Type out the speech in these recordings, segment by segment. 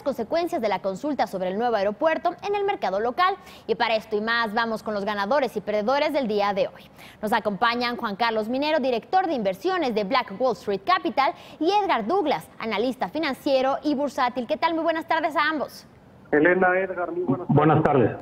consecuencias de la consulta sobre el nuevo aeropuerto en el mercado local. Y para esto y más, vamos con los ganadores y perdedores del día de hoy. Nos acompañan Juan Carlos Minero, director de inversiones de Black Wall Street Capital, y Edgar Douglas, analista financiero y bursátil. ¿Qué tal? Muy buenas tardes a ambos. Elena, Edgar, muy buenas tardes. Buenas tardes.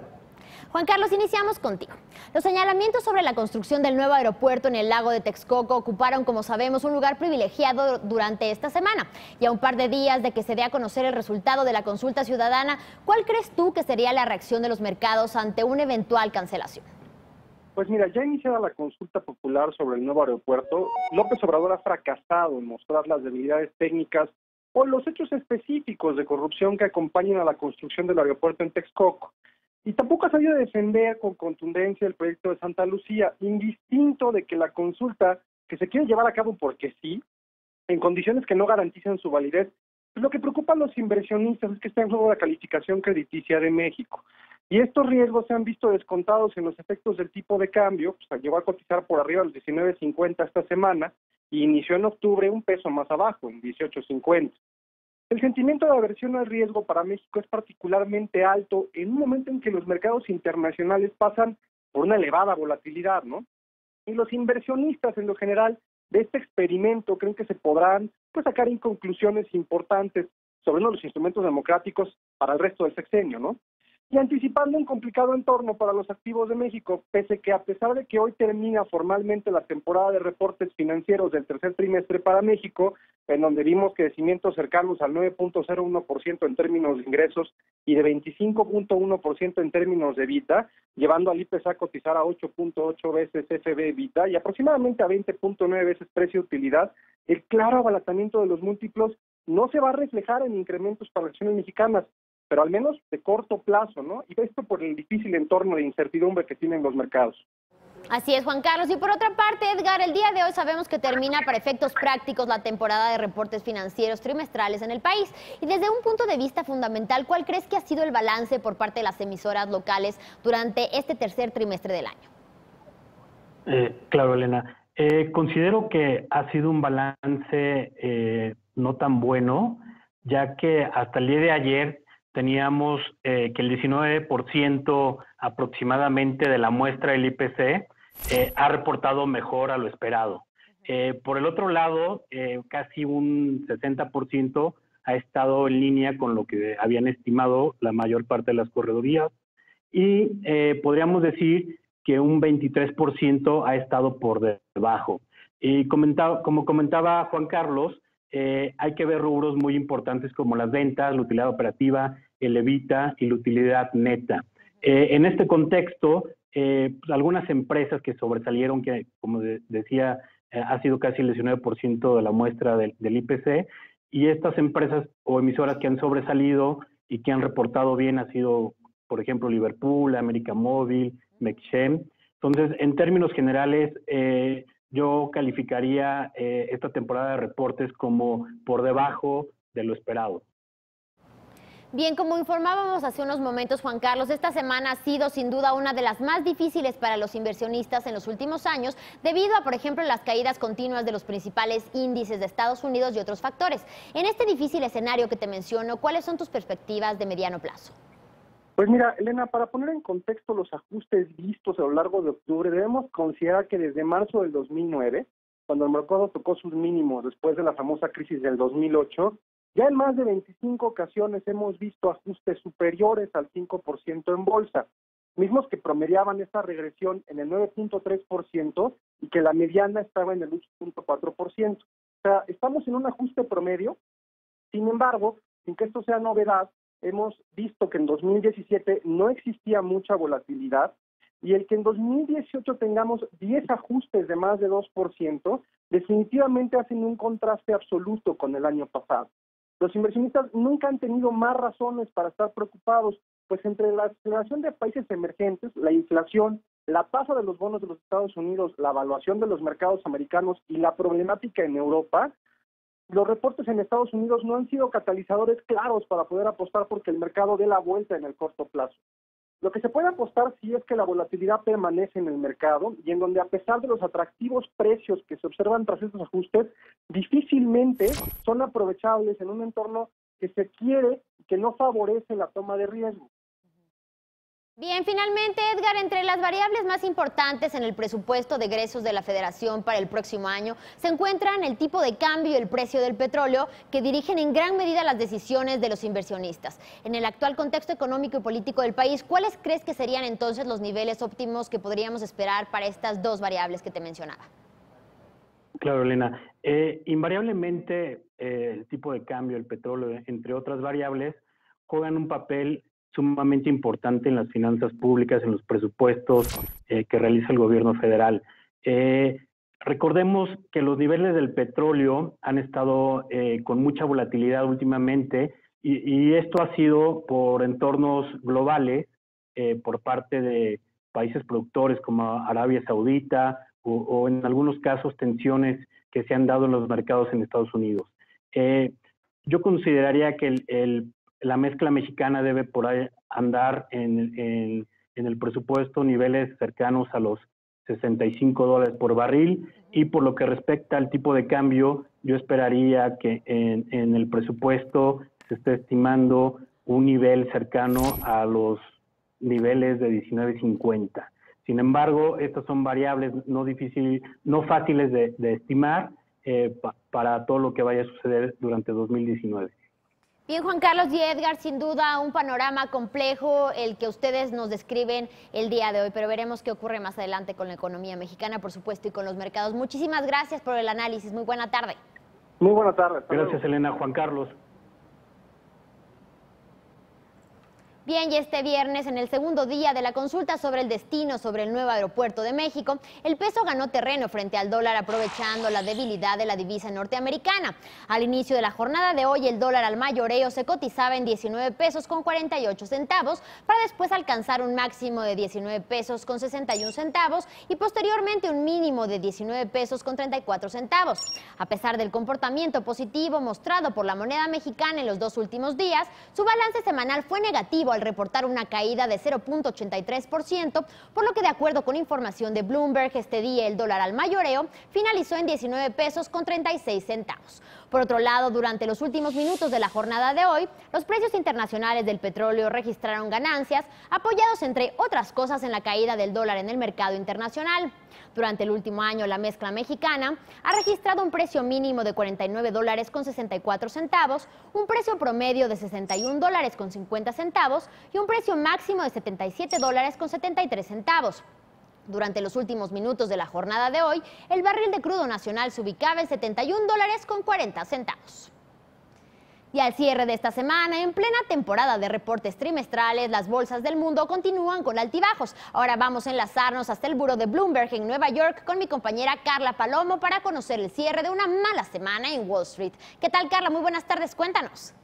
Juan Carlos, iniciamos contigo. Los señalamientos sobre la construcción del nuevo aeropuerto en el lago de Texcoco ocuparon, como sabemos, un lugar privilegiado durante esta semana. Y a un par de días de que se dé a conocer el resultado de la consulta ciudadana, ¿cuál crees tú que sería la reacción de los mercados ante una eventual cancelación? Pues mira, ya iniciada la consulta popular sobre el nuevo aeropuerto, López Obrador ha fracasado en mostrar las debilidades técnicas o los hechos específicos de corrupción que acompañan a la construcción del aeropuerto en Texcoco. Y tampoco ha sabido defender con contundencia el proyecto de Santa Lucía, indistinto de que la consulta que se quiere llevar a cabo porque sí, en condiciones que no garantizan su validez. Pues lo que preocupa a los inversionistas es que está en juego la calificación crediticia de México. Y estos riesgos se han visto descontados en los efectos del tipo de cambio, pues llegó a cotizar por arriba de los 19.50 esta semana y inició en octubre un peso más abajo, en 18.50. El sentimiento de aversión al riesgo para México es particularmente alto en un momento en que los mercados internacionales pasan por una elevada volatilidad, ¿no? Y los inversionistas en lo general de este experimento creen que se podrán sacar conclusiones importantes sobre uno de los instrumentos democráticos para el resto del sexenio, ¿no? Y anticipando un complicado entorno para los activos de México, pese que a pesar de que hoy termina formalmente la temporada de reportes financieros del tercer trimestre para México, en donde vimos crecimientos cercanos al 9.01% en términos de ingresos y de 25.1% en términos de EBITDA, llevando al IPC a cotizar a 8.8 veces FB EBITDA y aproximadamente a 20.9 veces precio-utilidad, el claro abaratamiento de los múltiplos no se va a reflejar en incrementos para las acciones mexicanas, pero al menos de corto plazo, ¿no? Y esto por el difícil entorno de incertidumbre que tienen los mercados. Así es, Juan Carlos. Y por otra parte, Edgar, el día de hoy sabemos que termina para efectos prácticos la temporada de reportes financieros trimestrales en el país. Y desde un punto de vista fundamental, ¿cuál crees que ha sido el balance por parte de las emisoras locales durante este tercer trimestre del año? Claro, Elena. Considero que ha sido un balance no tan bueno, ya que hasta el día de ayer teníamos que el 19% aproximadamente de la muestra del IPC ha reportado mejor a lo esperado. Por el otro lado, casi un 60% ha estado en línea con lo que habían estimado la mayor parte de las corredorías y podríamos decir que un 23% ha estado por debajo. Y como comentaba Juan Carlos, hay que ver rubros muy importantes como las ventas, la utilidad operativa, el EBITDA y la utilidad neta. En este contexto, algunas empresas que sobresalieron, que como decía, ha sido casi el 19% de la muestra del IPC, y estas empresas o emisoras que han sobresalido y que han reportado bien ha sido, por ejemplo, Liverpool, América Móvil, Mexchem. Entonces, en términos generales, yo calificaría esta temporada de reportes como por debajo de lo esperado. Bien, como informábamos hace unos momentos, Juan Carlos, esta semana ha sido sin duda una de las más difíciles para los inversionistas en los últimos años, debido a, por ejemplo, las caídas continuas de los principales índices de Estados Unidos y otros factores. En este difícil escenario que te menciono, ¿cuáles son tus perspectivas de mediano plazo? Pues mira, Elena, para poner en contexto los ajustes vistos a lo largo de octubre, debemos considerar que desde marzo del 2009, cuando el mercado tocó sus mínimos después de la famosa crisis del 2008, ya en más de 25 ocasiones hemos visto ajustes superiores al 5% en bolsa, mismos que promediaban esta regresión en el 9.3% y que la mediana estaba en el 8.4%. O sea, estamos en un ajuste promedio. Sin embargo, sin que esto sea novedad, hemos visto que en 2017 no existía mucha volatilidad y el que en 2018 tengamos 10 ajustes de más de 2%, definitivamente hacen un contraste absoluto con el año pasado. Los inversionistas nunca han tenido más razones para estar preocupados, pues entre la aceleración de países emergentes, la inflación, la tasa de los bonos de los Estados Unidos, la evaluación de los mercados americanos y la problemática en Europa, los reportes en Estados Unidos no han sido catalizadores claros para poder apostar porque el mercado dé la vuelta en el corto plazo. Lo que se puede apostar sí es que la volatilidad permanece en el mercado y en donde, a pesar de los atractivos precios que se observan tras estos ajustes, difícilmente son aprovechables en un entorno que se quiere y que no favorece la toma de riesgo. Bien, finalmente, Edgar, entre las variables más importantes en el presupuesto de egresos de la Federación para el próximo año se encuentran el tipo de cambio y el precio del petróleo, que dirigen en gran medida las decisiones de los inversionistas. En el actual contexto económico y político del país, ¿cuáles crees que serían entonces los niveles óptimos que podríamos esperar para estas dos variables que te mencionaba? Claro, Elena. Invariablemente, el tipo de cambio, el petróleo, entre otras variables, juegan un papel sumamente importante en las finanzas públicas, en los presupuestos que realiza el gobierno federal. Recordemos que los niveles del petróleo han estado con mucha volatilidad últimamente y esto ha sido por entornos globales, por parte de países productores como Arabia Saudita o en algunos casos tensiones que se han dado en los mercados en Estados Unidos. Yo consideraría que la mezcla mexicana debe por ahí andar en el presupuesto niveles cercanos a los $65 por barril, y por lo que respecta al tipo de cambio, yo esperaría que en el presupuesto se esté estimando un nivel cercano a los niveles de 19.50. Sin embargo, estas son variables no fáciles de estimar para todo lo que vaya a suceder durante 2019. Bien, Juan Carlos y Edgar, sin duda un panorama complejo el que ustedes nos describen el día de hoy, pero veremos qué ocurre más adelante con la economía mexicana, por supuesto, y con los mercados. Muchísimas gracias por el análisis. Muy buena tarde. Muy buena tarde. Gracias, Elena. Juan Carlos. Bien, y este viernes, en el segundo día de la consulta sobre el destino sobre el nuevo aeropuerto de México, el peso ganó terreno frente al dólar, aprovechando la debilidad de la divisa norteamericana. Al inicio de la jornada de hoy, el dólar al mayoreo se cotizaba en 19 pesos con 48 centavos, para después alcanzar un máximo de 19 pesos con 61 centavos y posteriormente un mínimo de 19 pesos con 34 centavos. A pesar del comportamiento positivo mostrado por la moneda mexicana en los dos últimos días, su balance semanal fue negativo al reportar una caída de 0.83%, por lo que, de acuerdo con información de Bloomberg, este día el dólar al mayoreo finalizó en 19 pesos con 36 centavos. Por otro lado, durante los últimos minutos de la jornada de hoy, los precios internacionales del petróleo registraron ganancias, apoyados entre otras cosas en la caída del dólar en el mercado internacional. Durante el último año, la mezcla mexicana ha registrado un precio mínimo de $49 con 64 centavos, un precio promedio de $61 con 50 centavos y un precio máximo de $77 con 73 centavos. Durante los últimos minutos de la jornada de hoy, el barril de crudo nacional se ubicaba en $71 con 40 centavos. Y al cierre de esta semana, en plena temporada de reportes trimestrales, las bolsas del mundo continúan con altibajos. Ahora vamos a enlazarnos hasta el buró de Bloomberg en Nueva York con mi compañera Carla Palomo para conocer el cierre de una mala semana en Wall Street. ¿Qué tal, Carla? Muy buenas tardes, cuéntanos.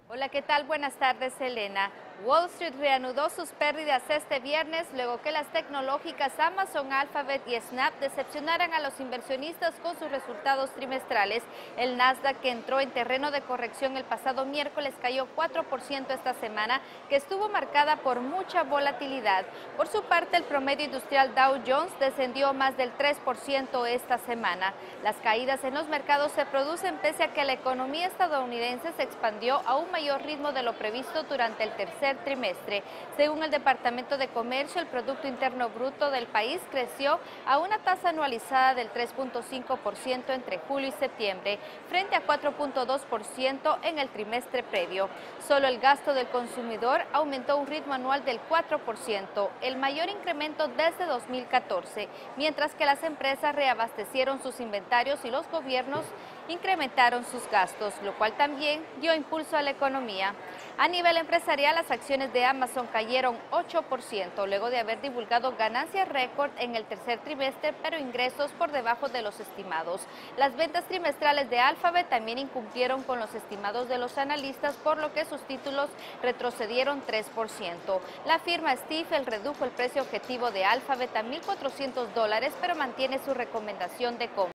Hola, ¿qué tal? Buenas tardes, Elena. Wall Street reanudó sus pérdidas este viernes luego que las tecnológicas Amazon, Alphabet y Snap decepcionaran a los inversionistas con sus resultados trimestrales. El Nasdaq, que entró en terreno de corrección el pasado miércoles, cayó 4% esta semana, que estuvo marcada por mucha volatilidad. Por su parte, el promedio industrial Dow Jones descendió más del 3% esta semana. Las caídas en los mercados se producen pese a que la economía estadounidense se expandió a un mayor ritmo de lo previsto durante el tercer trimestre. Según el Departamento de Comercio, el Producto Interno Bruto del país creció a una tasa anualizada del 3.5% entre julio y septiembre, frente a 4.2% en el trimestre previo. Solo el gasto del consumidor aumentó a un ritmo anual del 4%, el mayor incremento desde 2014, mientras que las empresas reabastecieron sus inventarios y los gobiernos incrementaron sus gastos, lo cual también dio impulso a la economía. A nivel empresarial, las acciones de Amazon cayeron 8% luego de haber divulgado ganancias récord en el tercer trimestre, pero ingresos por debajo de los estimados. Las ventas trimestrales de Alphabet también incumplieron con los estimados de los analistas, por lo que sus títulos retrocedieron 3%. La firma Stifel redujo el precio objetivo de Alphabet a $1.400, pero mantiene su recomendación de compra.